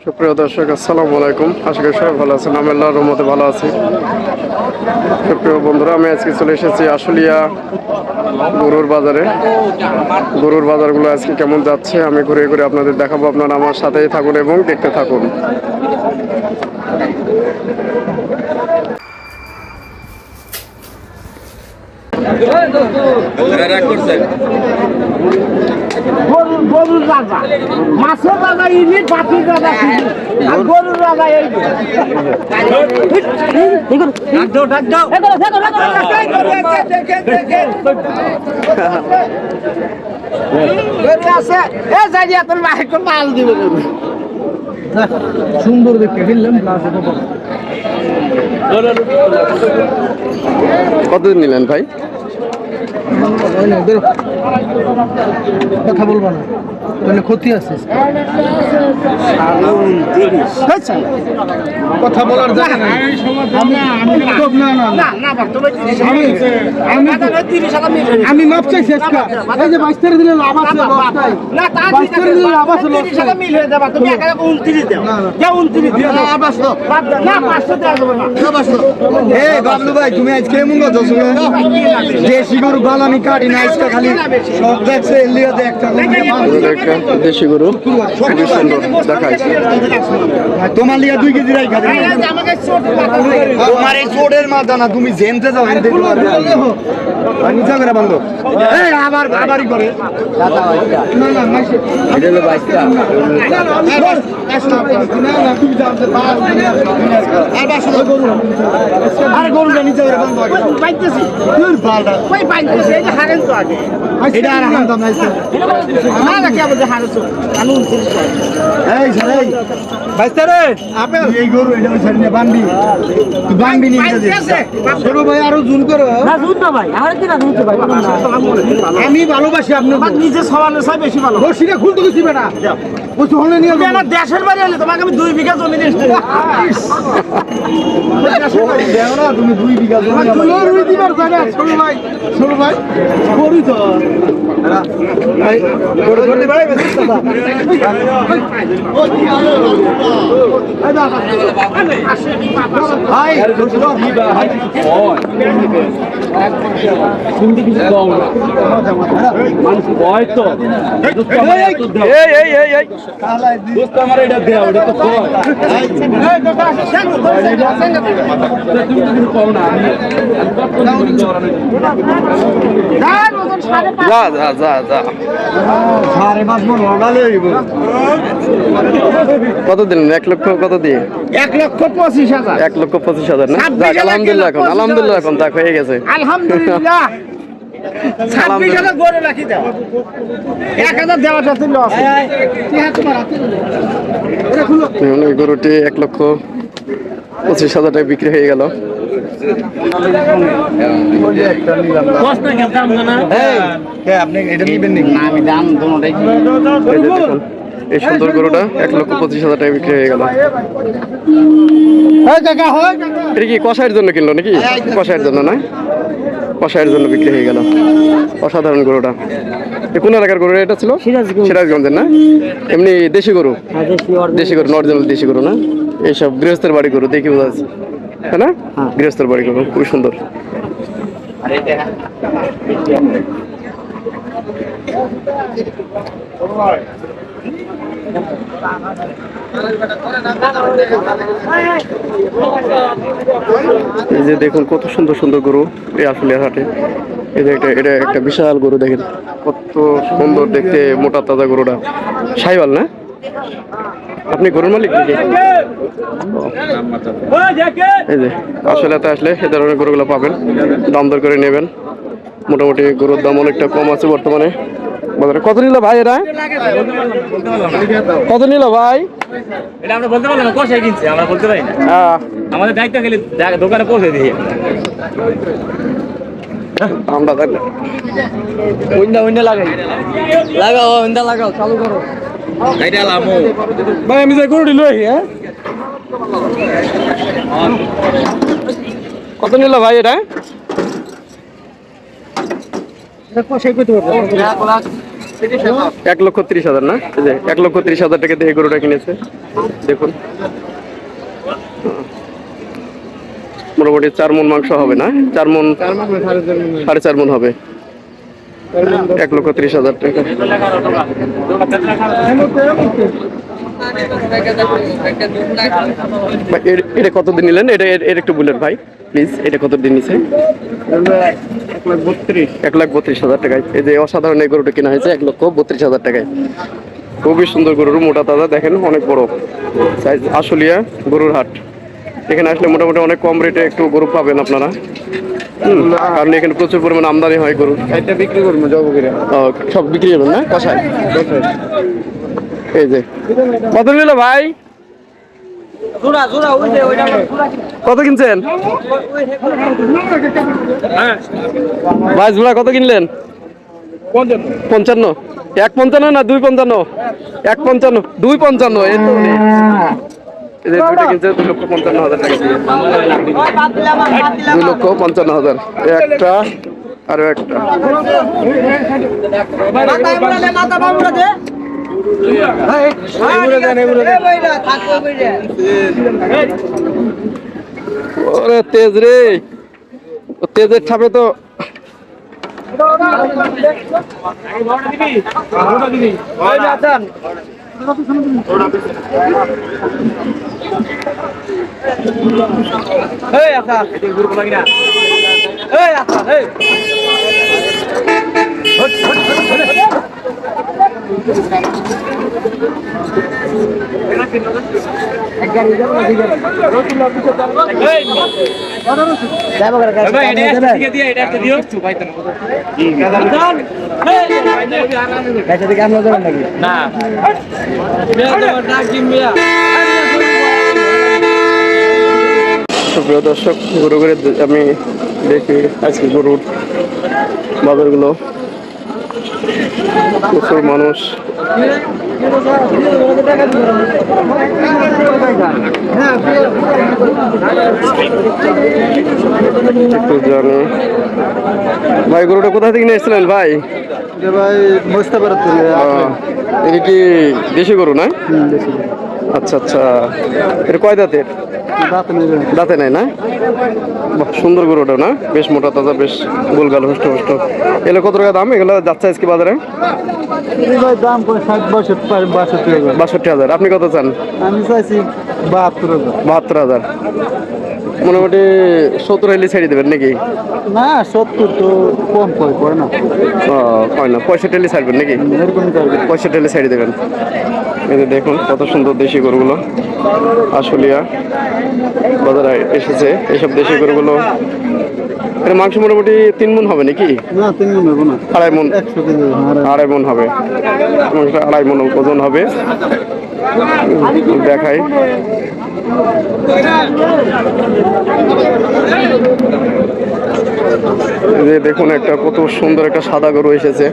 সুপ্রিয় দর্শক, আসসালামু আলাইকুম। আশা করি সবাই ভালো আছেন। আমি আল্লাহর রহমতে ভালো আছি। সুপ্রিয় বন্ধুরা, আমি আজকে চলে এসেছি আশুলিয়া গরুর বাজারে। গরুর বাজারগুলো আজকে কেমন যাচ্ছে আমি ঘুরে ঘুরে আপনাদের দেখাবো। আপনারা আমার সাথেই থাকুন এবং দেখতে থাকুন। গরুর রাজা, মাছের রাজা ইনি, পাখির রাজা আর গরুর রাজা এই সুন্দর দেখতে ফেললাম। কতদিন নিলেন ভাই? কথা বলবো না, তাহলে ক্ষতি আছে। কথা বলার জায়গা নাই। আমি মাপ চাইছি। এই যে 22 টাকা দিলে লাভ আছে, 22 টাকা দিলে লাভ আছে। 30 টাকা মিল হয়ে যাবে। তুমি একা 29 দাও, যা 29 দিও না। না 500 দেওয়া যাবে না। এই বাবলু ভাই, তুমি আজকে এমন কথা শুনে দেশি গরু বাল আমি কাটি না, আজকে খালি সব দেখছে এলিয়াতে একটা দেশি গরু খুবই সুন্দর দেখায়। তোমার লিয়া 2 কেজি রাই খাবে। আমাকে ছোট তোমার এই চোরের মাথা না, তুমি জেনতে যাও এনতে নিচা করে বন্ধ। এই আবারই করে না না মাইছে এটা হলো 22 টা। আরে গরুটা নিচে করে বন্ধ পাইতেছি। তোর বালটা কই পাইতেছি? এই যে হারেন তো আগে। এটা আর হান দাম নাইছে। না না কে বলে হারেছো? আমি 29 টাকা। এই সরাই 22 টা রে আপেল। এই গরু এটা ওই সাইডে বানবি, তুই বানবি নিয়ে যা। ছোট ভাই আরো জুন করো না জুন না ভাই, আর কি না জুন ভাই। আমি ভালোবাসি আপনার নিজে সমানে ছয় বেশি ভালো। রশিটা খুলতে গেছি বেটা, ওই তো হলে নিয়ে তুমি আমার দেশের বাড়ি হলে তোমাকে আমি 2 বিঘা জমি দিচ্ছি। দেও না তুমি 2 বিঘা জমি আমার রুই দিবার জায়গা। ছোট ভাই করি তো ভাই বড় করে ভাই ভাই শুনতে কিছু কম মানুষ ভয় তো দোস্ত আমার এটা দেওয়া ওটা তো কম তুমি কিছু কম না যা যা যা যা। কত দিলেন? 1 লক্ষ কত দিয়ে? 1,25,000। 1,25,000 না? যাক, আলহামদুলিল্লাহ। এখন তাক হয়ে গেছে। আলহামদুলিল্লাহ। 26,000 গড়ে রাখি দাও। 1,000 দেওয়াটা ছিল। এই গরুটি 1,25,000 টাকা বিক্রি হয়ে গেল। আপনি এটা নিবেন নাকি? আমি দাম দুটোটাই এই যে দেখুন, এই সুন্দর গরুটা 1,25,000 টাকা বিক্রি হয়ে গেল। এটা কি কষাইয়ের জন্য কিনলো নাকি? কষাইয়ের জন্য না? কষাইয়ের জন্য বিক্রি হয়ে গেল। অসাধারণ গরুটা। কোন এলাকার গরু এটা ছিল? সিরাজগঞ্জের না? এমনি দেশি গরু? দেশি গরু, অরিজিনাল দেশি গরু না? এইসব গৃহস্থের বাড়ি গরু দেখি বোঝা যাচ্ছে, তাই না? গৃহস্থের বাড়ি গরু খুবই সুন্দর। এই যে দেখুন কত সুন্দর সুন্দর গরু এই আশুলিয়া হাটে। এই যে এটা একটা বিশাল গরু, দেখেন কত সুন্দর দেখতে, মোটা তাজা গরুটা। শাইওয়াল না? আপনি গরুর মালিক নাকি? এই যে আশুলিয়াতে আসলে এ ধরনের গরুগুলো পাবেন, দাম দর করে নেবেন। মোটামুটি গরুর দাম অনেকটা কম আছে বর্তমানে বাজারে। কত নিল ভাই এটা? কত নিল ভাই? এটা আমরা বলতে পারলাম না, কষাই কিনছে আমরা বলতে পারি না। আমাদের দায়িত্ব গেলে দোকানে পৌঁছে দিই আমরা। লাগাও চালু করো। ভাই আমি যে গরুটি লই কত নিল ভাই এটা? কষাই করতে পারবো। 1,30,000 না? এই যে 1,30,000 টাকা দিয়ে এই গরুটা কিনেছে, দেখুন। মোটামুটি 4 মণ মাংস হবে না? 4 মণ, 4.5 মণ হবে। 1,30,000 টাকা। ভাই, এটা কত দিন নিলেন? এটা একটু বলেন ভাই প্লিজ, এটা কত দিন নিছে? 1,32,000 টাকায়। এই যে অসাধারণ এই গরুটা কেনা হয়েছে 1,32,000 টাকায়। খুবই সুন্দর গরুর, মোটা তাজা, দেখেন অনেক বড় সাইজ। আশুলিয়া গরুর হাট, এখানে আসলে মোটামুটি অনেক কম রেটে একটু গরু পাবেন আপনারা। কারণ এখানে প্রচুর পরিমাণে আমদানি হয় গরু। এটা বিক্রি করবো জবগিরা। সব বিক্রি যাবেন না কষায়? এই যে কত নিল ভাই? কত কিনছেন ভাই? জোড়া কত কিনলেন? 55। 1,55 না 2,55? 1,55, 2,55। এই তো এই যে দুইটা কিনছে 2,55,000 টাকা দিয়ে। 2,55,000 একটা আরো একটা। ওরে তেজ রে, তেজের ছাপে তো সুপ্রিয় দর্শক, গরু করে আমি দেখি আজকে গরুর বাজারগুলো। প্রচুর মানুষ, একটু জানি ভাই গরুটা কোথা থেকে নিয়ে এসেছিলেন ভাই? ভাই মোস্তাপাড়া থেকে। এটা কি দেশি গরু না? আচ্ছা আচ্ছা, এটা কয় দাঁতের? দাঁতে নাই না? বাহ, সুন্দর গরুটা না? বেশ মোটা তাজা, বেশ গোলগাল, হুষ্ট হুষ্ট। এগুলো কত টাকা দাম? এগুলো যাচ্ছে আজকে বাজারে? দাম 62,000। আপনি কত চান? আমি চাইছি 72,000। 72,000। মোটামুটি 70 হলে ছেড়ে দেবেন নাকি? না 70 তো কম পড়ে না। হয় না, 65 হলে ছাড়বেন নাকি? এরকম 65 হলে ছেড়ে দেবেন। এই যে দেখুন কত সুন্দর দেশি গরুগুলো আশুলিয়া বাজারে এসেছে। এইসব দেশি গরুগুলো এর মাংস মোটামুটি 3 মণ হবে নাকি? না 3 মণ হবে না, 2.5 মণ। 100 কেজি। 2.5 মণ হবে, 2.5 মণ ওজন হবে। দেখাই, এই যে দেখুন একটা কত সুন্দর একটা সাদা গরু এসেছে।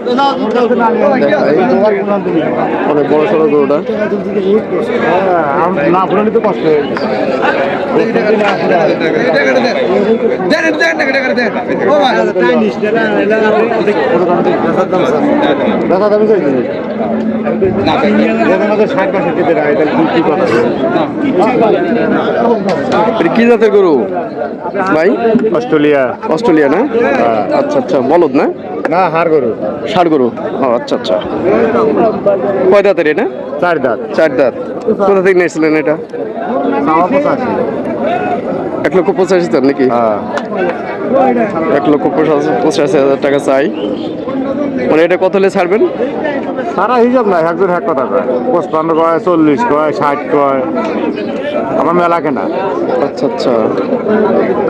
অনেক বড় সড়ো গরুটা। না ফুলানি তো কষ্ট। কি জাতের গরু ভাই? অস্ট্রেলিয়া। অস্ট্রেলিয়া না? আচ্ছা আচ্ছা, বলদ না? না হাড় গরু। ষাড় গরু। ও আচ্ছা আচ্ছা। কয় দাঁতের এটা? 4 দাঁত। 4 দাঁত। কোথা থেকে নিয়েছিলেন এটা? 1,85,000 নাকি? 1,85,000 টাকা চাই। মানে এটা কত হলে ছাড়বেন? সারা হিসাব নাই, একজন এক কথা কয়। 55 কয়, 40 কয়, 60 কয়। আমার মেলা কেনা। আচ্ছা আচ্ছা।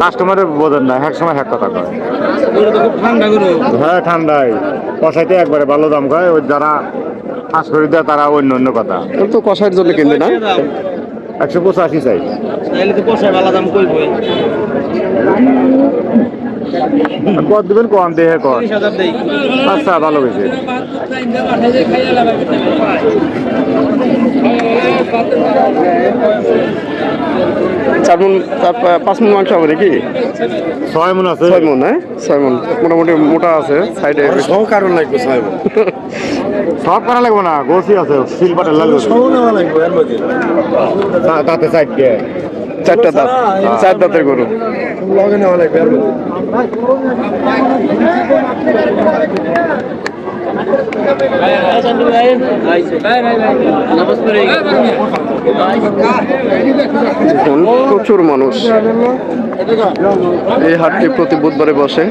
কাস্টমারের বোঝেন না, এক সময় এক কথা কয়। হ্যাঁ ঠান্ডায় কষাইতে একবারে ভালো দাম কয়। ওই যারা কাজ করে দেয় তারা অন্য অন্য কথা। তো কষাইয়ের জন্য কিনবে না? 185 চাই। কত দিবেন কম দেহে কর। আচ্ছা ভালো হয়েছে। চার মণ, 5 মণ মাংস হবে নাকি? 6 মণ আছে। 6 মণ, হ্যাঁ 6 মণ। মোটামুটি মোটা আছে সাইডে। কারণ লাগবে 6 মণ। সব করা লাগবে না, গোসি আছে সিলভারের লাগবে তাতে চারটে চারটা দাঁত, চার দাঁতের গরু। লগে নেওয়া লাগবে এর মধ্যে। এখন প্রচুর মানুষ এই হাটটি প্রতি বুধবারে বসে।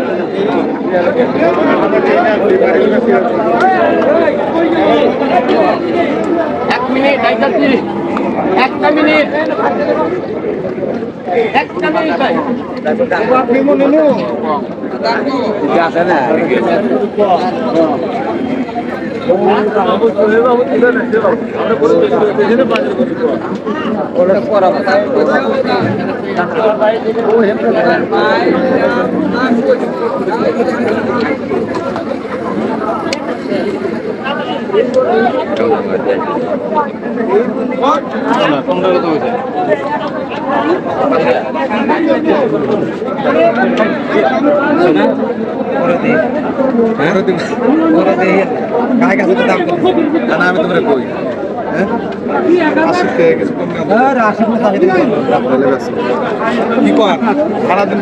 আমি তোমরা কই কি কর সারাদিন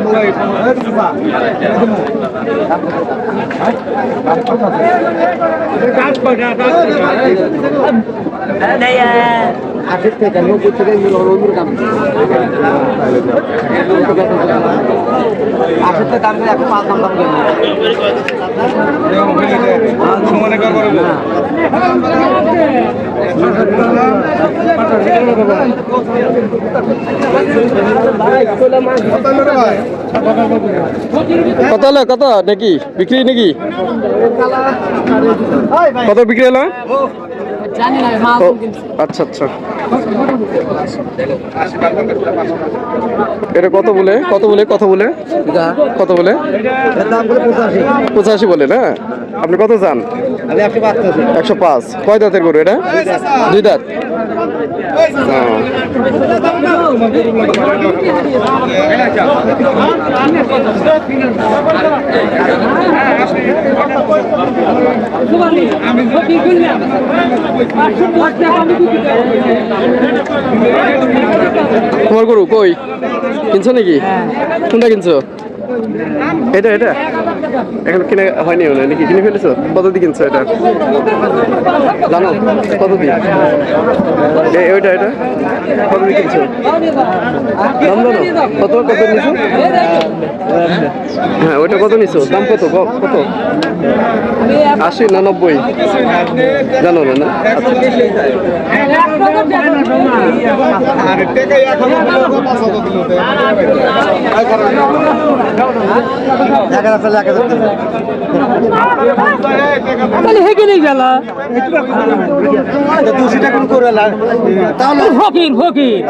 মনে কর কত হলো, কত নাকি বিক্রি নাকি, কত বিক্রি হলো? ও, আচ্ছা আচ্ছা, এটা কত বলে, কত বলে, কত বলে, কত বলে? 85 বলে না? আপনি কত চান? 105। কয় দাঁতের গরু এটা? 2 দাঁত। তোমার গরু কই কিনছো নাকি? কোনটা কিনছো? এটা এটা এখন কিনে হয়নি মনে হয় নাকি? কিনে ফেলেছো? কত দিয়ে কিনছো এটা জানো? কত দিয়ে? ওইটা এটা কত দিয়ে কিনছো? দাম জানো? কত কত নিছো? হ্যাঁ ওইটা কত নিছো? দাম কত কত? 80 না 90? জানো না না? ফকির ফকির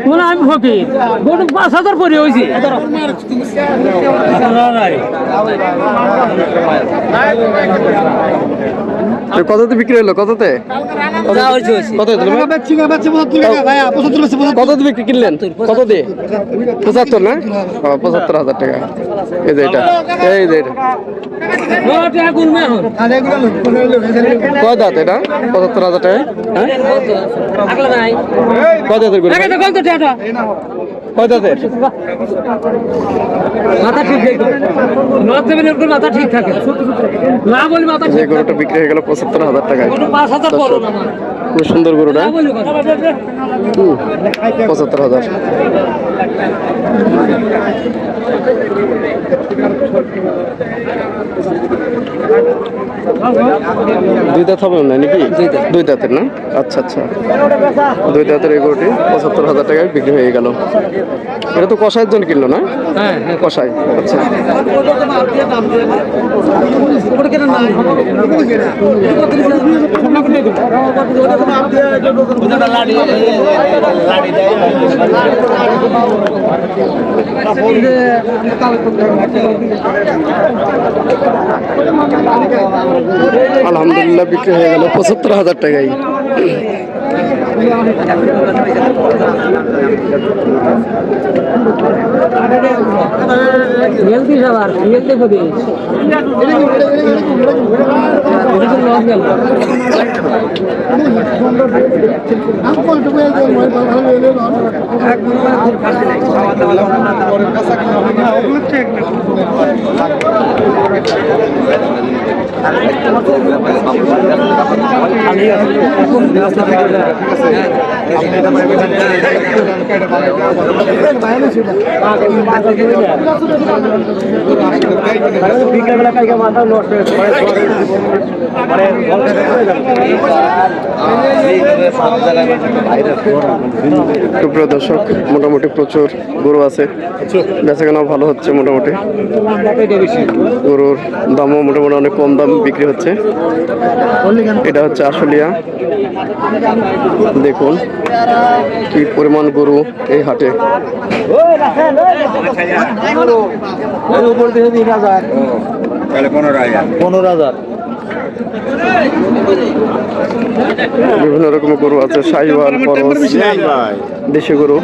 বলে আমি ফকির গরু 5000 পরে হয়েছি। কততে বিক্রি হলো? কততে কততে বিক্রি কিনলেন? কত দিয়ে? 75 না? 75,000 টাকা। এই যে এটা, এই যে এটা কয় দাঁত এটা? 75,000 টাকা। কয় দাঁতের গরু? কয় দাঁতের? মাথা ঠিক মাথা ঠিক থাকে না বলি মাথা এই গরুটা বিক্রি হয়ে গেল 75,000 টাকায়। 5000 বলো না খুব সুন্দর গরুটা। 75,000। দুই দাঁত হবে না নাকি? দুই দাঁতের না? আচ্ছা আচ্ছা, দুই দাঁতের এই গরুটি 75,000 টাকায় বিক্রি হয়ে গেল। এটা তো কষাইয়ের জন্য কিনলো না? হ্যাঁ কষাই। আচ্ছা আলহামদুলিল্লাহ বিক্রি হয়ে গেল 75,000 টাকায়। হেলদি সবার হেলদি সুপ্রিয় দর্শক, মোটামুটি প্রচুর গরু আছে, বেচাকেনাও ভালো হচ্ছে। মোটামুটি গরুর দামও মোটামুটি অনেক কম দাম বিক্রি হচ্ছে। এটা হচ্ছে আশুলিয়া। দেখুন কি পরিমাণ গরু এই হাটে। বিভিন্ন রকমের গরু আছে, শাহিওয়াল, খরচ, দেশি গরু।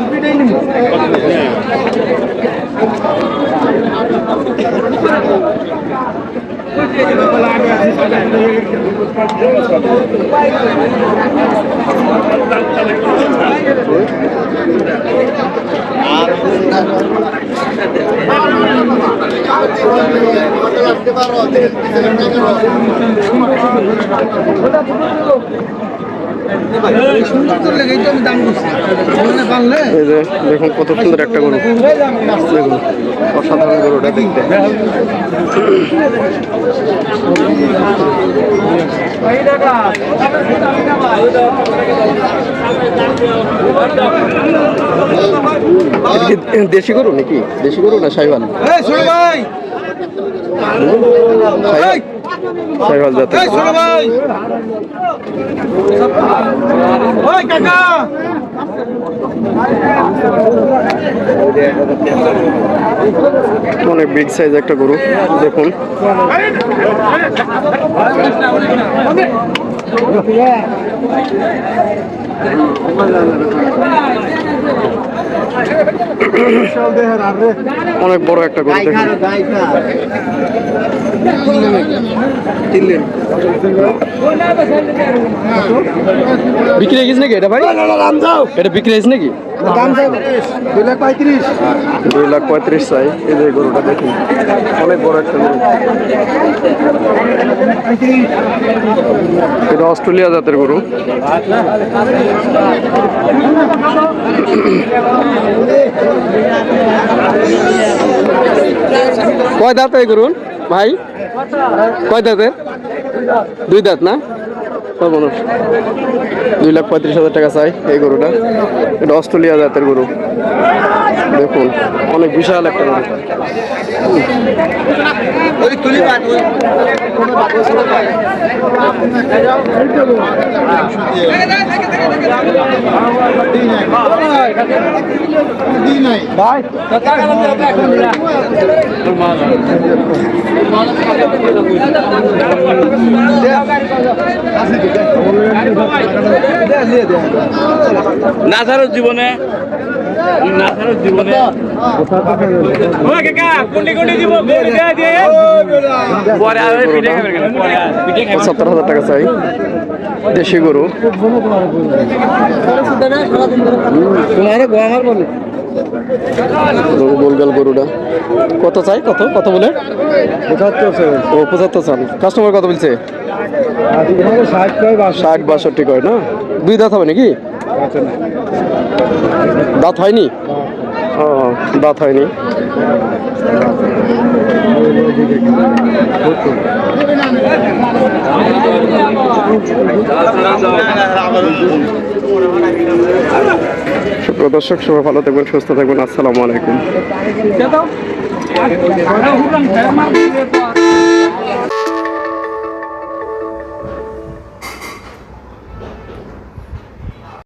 এই যে দেখুন কত সুন্দর একটা গরু, দেখুন অসাধারণ গরুটা দেখতে। দেশি গরু নাকি? দেশি গরু না শাহিওয়াল? শাহিওয়াল জাতের অনেক বিগ সাইজ একটা গরু, দেখুন। অনেক বড় একটা গরু, দেখুন। বিক্রি হয়ে গেছে নাকি এটা ভাই? এটা বিক্রি হয়েছে নাকি? 2,35,000 চাই। এই যে গরুটা দেখুন, অনেক বড় একটা গরু। এটা অস্ট্রেলিয়া জাতের গরু। কয় দাঁত এই গরুন ভাই? কয় দাঁতের? 2 দাঁত না? 2,35,000 টাকা চাই এই গরুটা। এটা অস্ট্রেলিয়া জাতের গরু, দেখুন অনেক বিশাল একটা গরু। নাজারের জীবনে জীবনে 70,000 টাকা চাই দেশি গরু। গোলগাল গরুটা কত চাই? কত কত বলে? 75 চান। কাস্টমার কত বলছে? 60-62 কয় না? 2 দাঁত হবে নাকি? দাঁত হয়নি? ও, দাঁত হয়নি। দর্শক সবাই ভালো থাকবেন, সুস্থ থাকবেন। আসসালামু আলাইকুম।